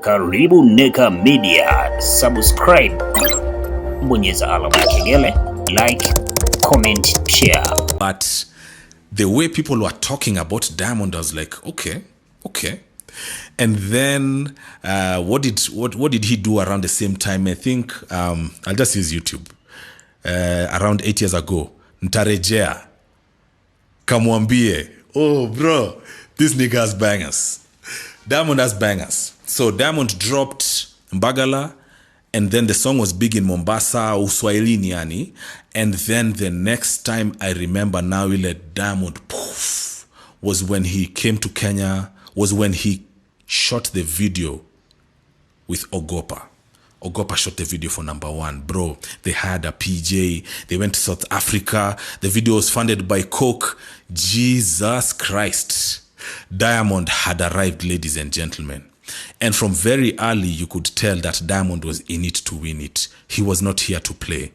Karibu Neka Media, subscribe, bonyeza alama ya kengele, like, comment, share. But the way people were talking about Diamond, I was like, okay. And then what did he do around the same time? I think I'll just use YouTube. Around 8 years ago, Ntarejea Kamwambie, oh bro, this nigga has bangers. Diamond has bangers. So Diamond dropped Mbagala, and then the song was big in Mombasa, Uswahilini yani. And then the next time I remember now, ile Diamond poof, was when he came to Kenya, was when he shot the video with Ogopa. Ogopa shot the video for #1. Bro, they had a PJ. They went to South Africa. The video was funded by Coke. Jesus Christ. Diamond had arrived, ladies and gentlemen. And from very early, you could tell that Diamond was in it to win it. He was not here to play.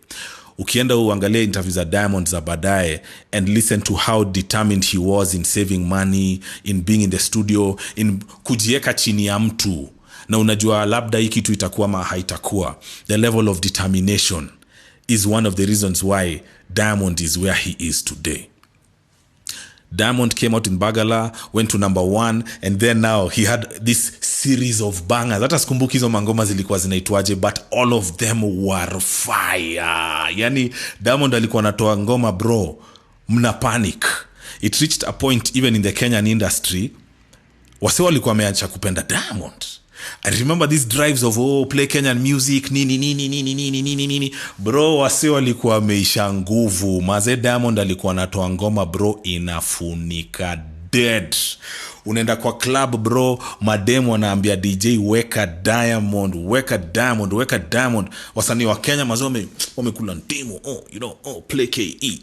Ukienda uangalia interviews za Diamond za baadaye and listen to how determined he was in saving money, in being in the studio, in kujieka chini ya mtu. Na unajua labda hii kitu itakuwa ama haitakuwa. The level of determination is one of the reasons why Diamond is where he is today. Diamond came out in Bagala, went to #1, and then now he had this series of bangers. Hata sikumbuki hizo mangoma zilikuwa zinaitwaje, but all of them were fire. Yani Diamond alikuwa anatoa ngoma bro, mna panic. It reached a point even in the Kenyan industry, wase walikuwa wameacha kupenda Diamond. I remember these drives of play Kenyan music nini. Bro, wase walikuwa wameisha nguvu. Maze Diamond alikuwa anatoa ngoma bro, inafunika dead. Unaenda kwa club bro, mademu wanaambia DJ weka Diamond. Wasanii wa Kenya mazome wamekula ndimu, play KE.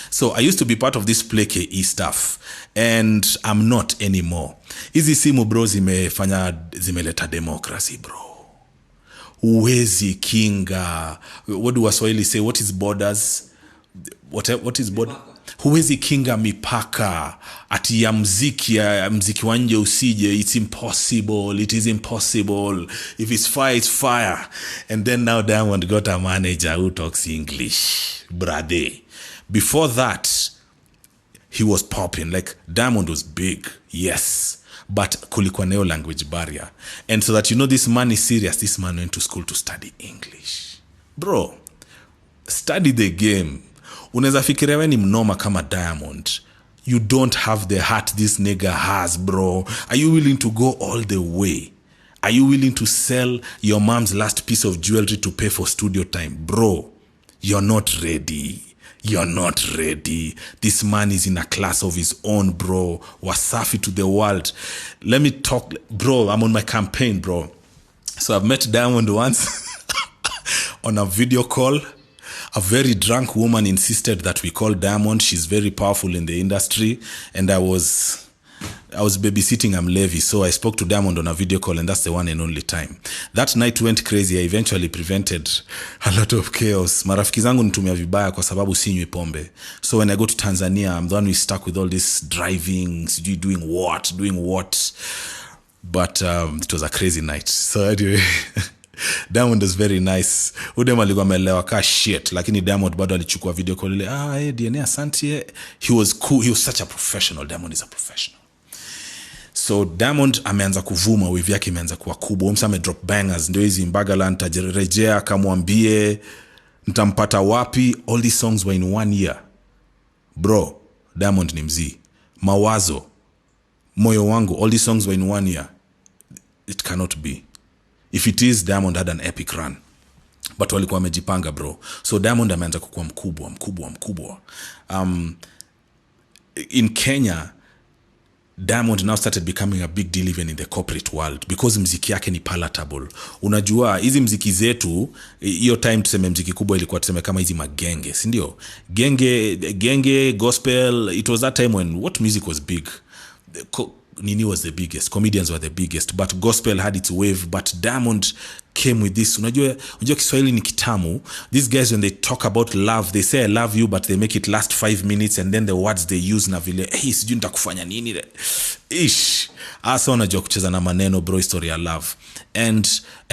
So I used to be part of this play KE stuff, and I'm not anymore. Hizi simu bro zimeleta democracy bro. Uwezi kinga. What do Waswahili say? What is borders? What is border? Huwezi kinga mipaka ati ya mziki wa nje usije. It is impossible. If it's fire, it's fire. And then now Diamond got a manager who talks English, brother. Before that, he was popping. Like Diamond was big, yes, but kulikuwa neo language barrier. And so that you know this man is serious, this man went to school to study English. Bro, study the game. Unaweza fikiria wewe ni mnoma kama Diamond. You don't have the heart this nigga has, bro. Are you willing to go all the way? Are you willing to sell your mom's last piece of jewelry to pay for studio time? Bro, you're not ready. This man is in a class of his own, bro. Wasafi to the world. Let me talk, bro. I'm on my campaign, bro. So I've met Diamond once on a video call. A very drunk woman insisted that we call Diamond. She's very powerful in the industry. And I was babysitting Levi, so I spoke to Diamond on a video call, and that's the one and only time. That night went crazy. I eventually prevented a lot of chaos. Marafiki zangu nitumia vibaya kwa sababu sinywi pombe. So when I go to Tanzania, I'm the one who is stuck with all this driving, doing what. But it was a crazy night. So anyway, Diamond is very nice. Udem alikuwa amelewa ka shit, lakini Diamond bado alichukua video call ile, D.N.A asante. He was cool. He was such a professional. Diamond is a professional. So Diamond ameanza kuvuma, wave yake imeanza kuwa kubwa. Msame drop bangers, ndio hizi Mbagala, Ntarejea, Kamwambie, Ntampata Wapi. All these songs were in 1 year. Bro, Diamond ni mzee. Mawazo, Moyo Wangu, all these songs were in 1 year. It cannot be. If it is, Diamond had an epic run. But walikuwa wamejipanga bro. So Diamond ameanza kukua mkubwa. In Kenya, Diamond now started becoming a big deal even in the corporate world because mziki yake ni palatable. Unajua hizi mziki zetu, hiyo time tuseme mziki kubwa ilikuwa tuseme kama hizi magenge, si ndio? Genge, gospel. It was that time when what music was big? Nini was the biggest, comedians were the biggest, but gospel had its wave, but Diamond came with this. Unajua Kiswahili ni kitamu. These guys, when they talk about love, they say I love you, but they make it last 5 minutes, and then the words they use na vile hey, sijui nitakufanya nini ish. Asa unajua kucheza na maneno bro, story ya love. And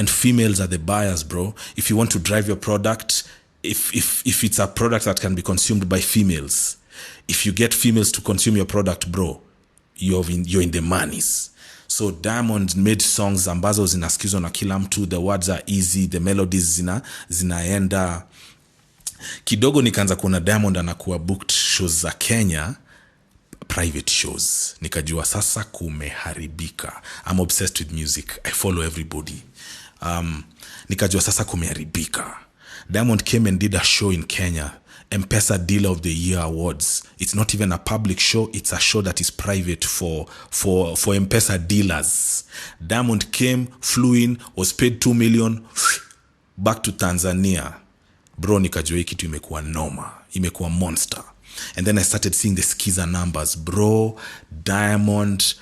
females are the buyers bro. If you want to drive your product, if it's a product that can be consumed by females, if you get females to consume your product bro, you're in the monies. So Diamond made songs ambazo zinasikizwa na kila mtu. The words are easy, the melodies zinaenda kidogo. Nikaanza kuona Diamond anakuwa booked shows za Kenya, private shows. Nikajua sasa kumeharibika. I'm obsessed with music, I follow everybody. Nikajua sasa kumeharibika. Diamond came and did a show in Kenya, M-Pesa Dealer of the Year Awards. It's not even a public show, it's a show that is private for M-Pesa dealers. Diamond came, flew in, was paid 2 million, back to Tanzania. Bro, nikajua hii kitu imekuwa noma, imekuwa monster. And then I started seeing the skiza numbers. Bro, Diamond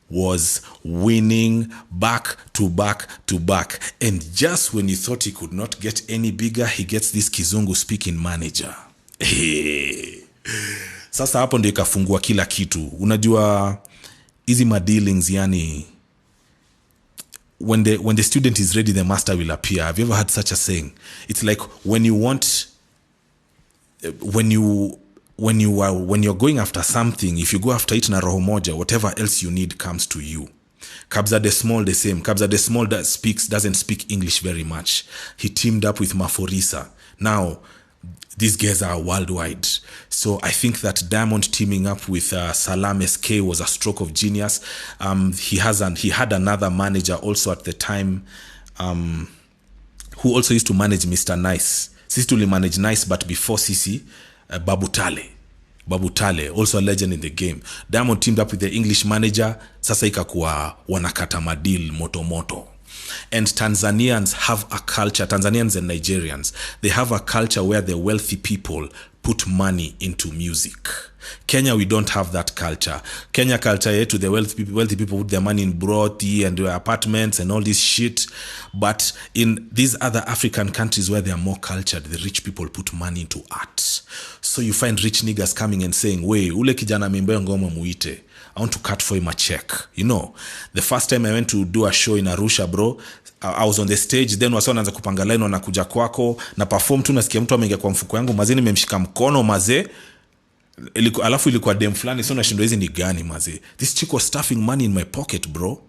was winning back to back to back. And just when you thought he could not get any bigger, he gets this Kizungu speaking manager. Hey. Sasa hapo ndio ikafungua kila kitu. Unajua hizi dealings yani, when the student is ready, the master will appear. Have you ever heard such a saying? It's like when you're going after something, if you go after it na roho moja, whatever else you need comes to you. Kabza the Small the same. Kabza the Small doesn't speak English very much. He teamed up with Maforisa. Now these guys are worldwide. So I think that Diamond teaming up with Salam SK was a stroke of genius. He had another manager also at the time, who also used to manage Mr. Nice. Sisi tuli manage Nice, but before Sisi, Babu Tale, also a legend in the game. Diamond teamed up with the English manager. Sasa ikakuwa wanakata madil moto. And Tanzanians have a culture, Tanzanians and Nigerians, they have a culture where the wealthy people put money into music. Kenya, we don't have that culture. Kenya culture yetu, the wealthy people put their money in broti and their apartments and all this shit. But in these other African countries where they are more cultured, the rich people put money into art. So you find rich niggas coming and saying, "Wey, ule kijana ameimbia ngoma muite. I want to cut for him a check." You know, the first time I went to do a show in Arusha, bro, I was on the stage, then wasa wanaanza kupanga line, wanakuja kwako na perform tu, nasikia mtu ameingia kwa mfuko yangu mazee, nimemshika mkono mazee, alafu ilikuwa dem fulani, so nashindwa hizi ni gani mazee. This chick was stuffing money in my pocket, bro.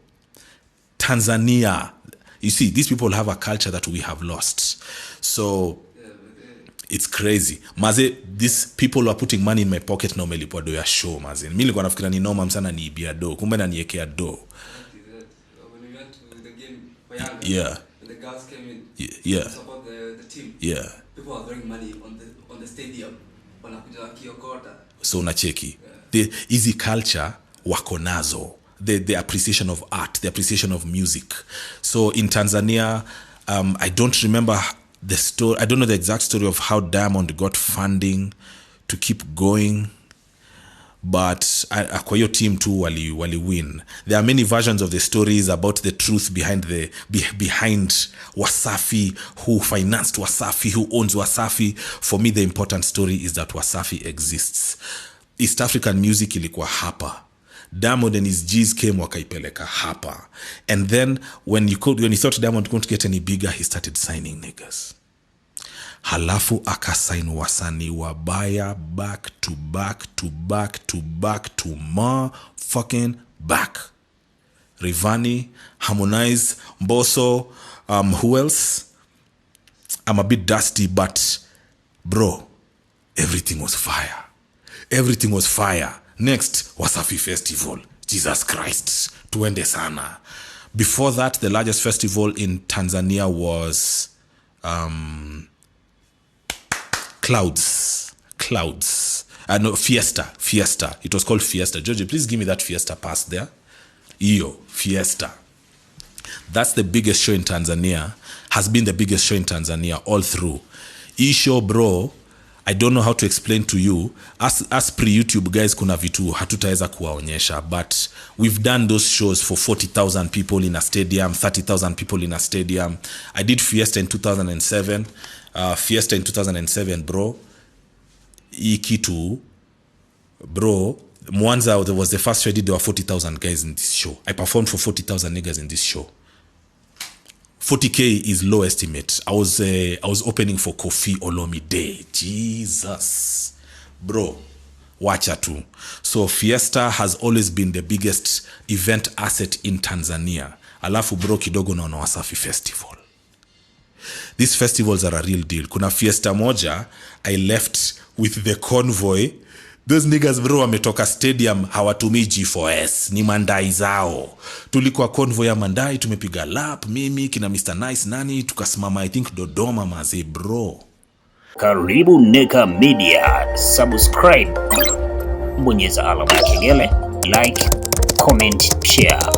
Tanzania, you see, these people have a culture that we have lost. So it's crazy maze. These people were putting money in my pocket na umelipwa do ya show maze. Mimi nilikuwa nafikira ni noma msana ni ibia do, kumbe na niekea do. When we went to the game for Yanga, yeah, when the girls came in yeah, to support the team, yeah, people are throwing money on the stadium. Wanakuja kiokota. So unacheki, the easy culture wako nazo, the appreciation of art, the appreciation of music. So in Tanzania, I don't remember the story, I don't know the exact story of how Diamond got funding to keep going, but kwa hiyo team too wali win. There are many versions of the stories about the truth behind behind Wasafi, who financed Wasafi, who owns Wasafi. For me, the important story is that Wasafi exists. East African music ilikuwa hapa. Diamond and his G's came wakaipeleka hapa. And then when he thought Diamond couldn't get any bigger, he started signing niggas. Halafu akasign wasanii wabaya back to back to back to back to fucking back. Rayvanny, Harmonize, Mbosso, who else? I'm a bit dusty, but bro, everything was fire. Everything was fire. Next, Wasafi Festival. Jesus Christ. Tuende sana. Before that, the largest festival in Tanzania was Clouds. No, Fiesta. It was called Fiesta. Georgie, please give me that Fiesta pass there. Fiesta. That's the biggest show in Tanzania. Has been the biggest show in Tanzania all through. Show, bro, I don't know how to explain to you. As pre-YouTube guys, kuna vitu hatutaweza kuwaonyesha, but we've done those shows for 40,000 people in a stadium, 30,000 people in a stadium. I did Fiesta in 2007. Fiesta in 2007, bro. Ikitu, bro. Mwanza was the first show I did. There were 40,000 guys in this show. I performed for 40,000 niggas in this show. 40K is low estimate. I was opening for Kofi Olomide. Jesus, bro, wacha tu. So Fiesta has always been the biggest event asset in Tanzania. Alafu bro kidogo na Wasafi Festival. These festivals are a real deal. Kuna Fiesta moja I left with the convoy. Those niggas bro wametoka stadium, hawatumii G4S, ni mandai zao. Tulikuwa convoy ya mandai, tumepiga lap, mimi kina Mr. Nice nani, tukasimama I think Dodoma maze bro. Karibu Neka Media, subscribe, bonyeza alama ya kengele, like, comment, share.